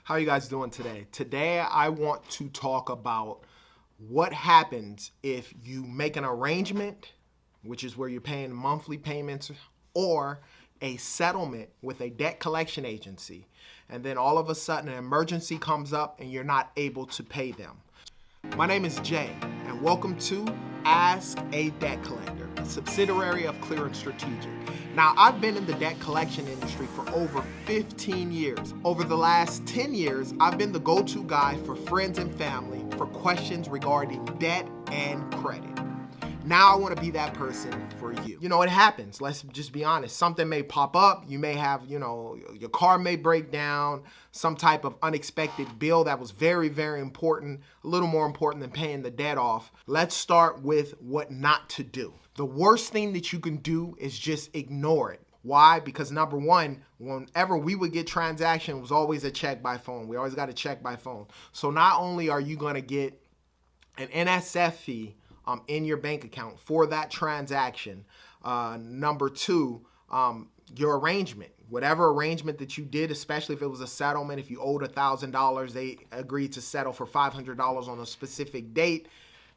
How are you guys doing today? Today I want to talk about what happens if you make an arrangement, which is where you're paying monthly payments, or a settlement with a debt collection agency, and then all of a sudden an emergency comes up and you're not able to pay them. My name is Jay, and welcome to Ask a Debt Collector, a subsidiary of Clear and Strategic. Now, I've been in the debt collection industry for over 15 years. Over the last 10 years, I've been the go-to guy for friends and family for questions regarding debt and credit. Now I want to be that person for you. You know, it happens. Let's just be honest. Something may pop up. You may have, your car may break down, some type of unexpected bill that was very, very important, a little more important than paying the debt off. Let's start with what not to do. The worst thing that you can do is just ignore it. Why? Because number one, whenever we would get transaction, it was always a check by phone. We always got a check by phone. So not only are you going to get an NSF fee in your bank account for that transaction, number two, your arrangement, whatever arrangement that you did, especially if it was a settlement, if you owed $1,000, they agreed to settle for $500 on a specific date.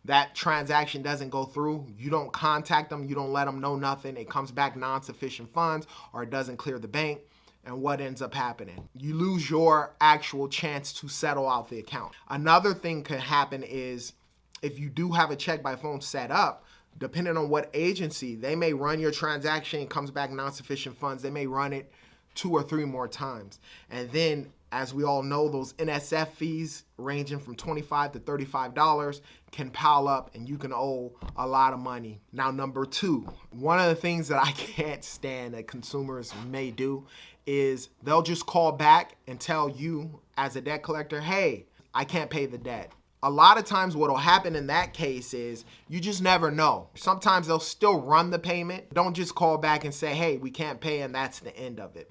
That transaction doesn't go through, you don't contact them, you don't let them know nothing, it comes back non-sufficient funds or it doesn't clear the bank. And what ends up happening? You lose your actual chance to settle out the account. Another thing could happen is if you do have a check by phone set up, depending on what agency, they may run your transaction, it comes back non-sufficient funds, they may run it 2 or 3 more times. And then, as we all know, those NSF fees ranging from $25 to $35 can pile up and you can owe a lot of money. Now, number two, one of the things that I can't stand that consumers may do is they'll just call back and tell you as a debt collector, hey, I can't pay the debt. A lot of times what will happen in that case is you just never know. Sometimes they'll still run the payment. Don't just call back and say, hey, we can't pay, and that's the end of it.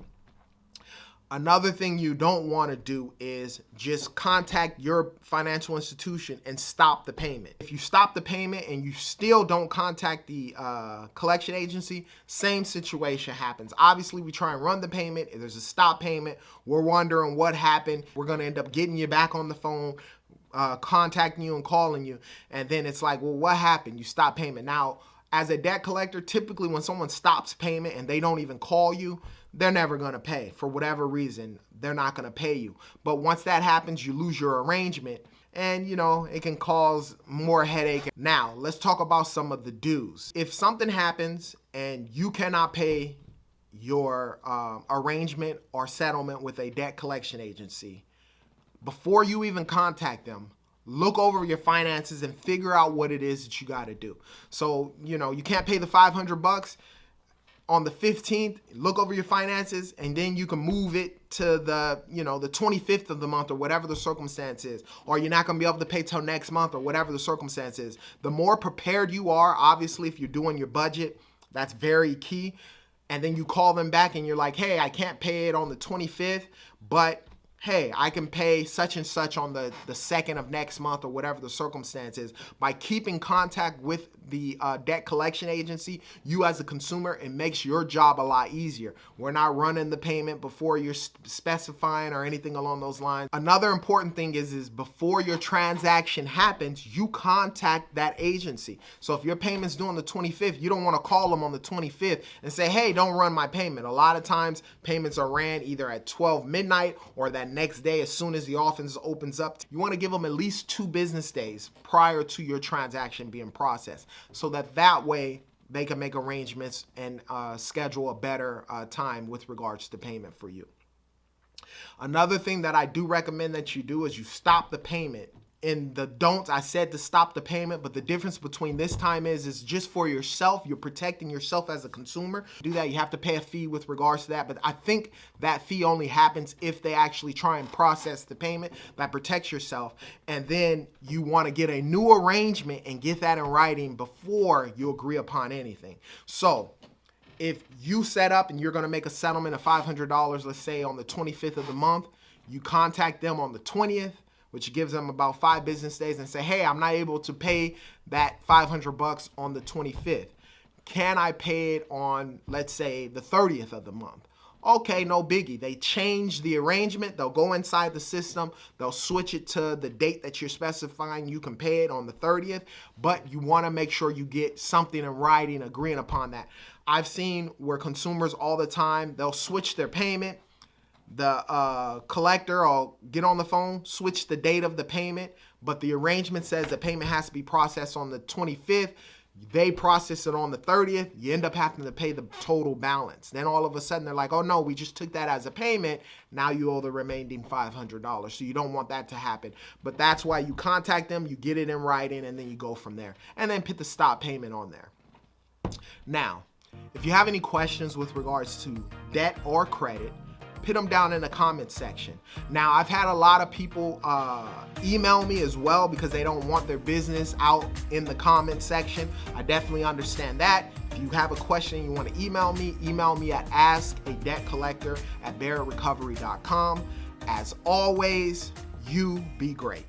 Another thing you don't want to do is just contact your financial institution and stop the payment. If you stop the payment and you still don't contact the collection agency, same situation happens. Obviously, we try and run the payment. If there's a stop payment, we're wondering what happened. We're going to end up getting you back on the phone, contacting you and calling you. And then it's like, well, what happened? You stopped payment. Now, as a debt collector, typically when someone stops payment and they don't even call you, they're never going to pay. For whatever reason, they're not going to pay you. But once that happens, you lose your arrangement and, it can cause more headache. Now, let's talk about some of the do's. If something happens and you cannot pay your arrangement or settlement with a debt collection agency, before you even contact them, look over your finances and figure out what it is that you got to do. So, you can't pay the $500 on the 15th, look over your finances, and then you can move it to the 25th of the month or whatever the circumstance is. Or you're not going to be able to pay till next month or whatever the circumstance is. The more prepared you are, obviously, if you're doing your budget, that's very key. And then you call them back and you're like, hey, I can't pay it on the 25th, but hey, I can pay such and such on the 2nd of next month or whatever the circumstance is. By keeping contact with the debt collection agency, you as a consumer, it makes your job a lot easier. We're not running the payment before you're specifying or anything along those lines. Another important thing is before your transaction happens, you contact that agency. So if your payment's due on the 25th, you don't want to call them on the 25th and say, hey, don't run my payment. A lot of times payments are ran either at 12 midnight or that next day as soon as the office opens up. You want to give them at least 2 business days prior to your transaction being processed, so that way they can make arrangements and schedule a better time with regards to payment for you. Another thing that I do recommend that you do is you stop the payment. In the don'ts, I said to stop the payment, but the difference between this time is just for yourself. You're protecting yourself as a consumer. To do that, you have to pay a fee with regards to that, but I think that fee only happens if they actually try and process the payment. That protects yourself, and then you want to get a new arrangement and get that in writing before you agree upon anything. So if you set up and you're going to make a settlement of $500, let's say on the 25th of the month, you contact them on the 20th, which gives them about 5 business days, and say, hey, I'm not able to pay that $500 on the 25th. Can I pay it on, let's say, the 30th of the month? Okay, no biggie. They change the arrangement. They'll go inside the system. They'll switch it to the date that you're specifying. You can pay it on the 30th, but you want to make sure you get something in writing agreeing upon that. I've seen where consumers all the time, they'll switch their payment. The collector will get on the phone, switch the date of the payment, but the arrangement says the payment has to be processed on the 25th. They process it on the 30th. You end up having to pay the total balance. Then all of a sudden they're like, oh no, we just took that as a payment. Now you owe the remaining $500. So you don't want that to happen. But that's why you contact them, you get it in writing, and then you go from there. And then put the stop payment on there. Now, if you have any questions with regards to debt or credit, put them down in the comment section. Now, I've had a lot of people email me as well because they don't want their business out in the comment section. I definitely understand that. If you have a question you want to email me at askadebtcollector@barrettrecovery.com. As always, you be great.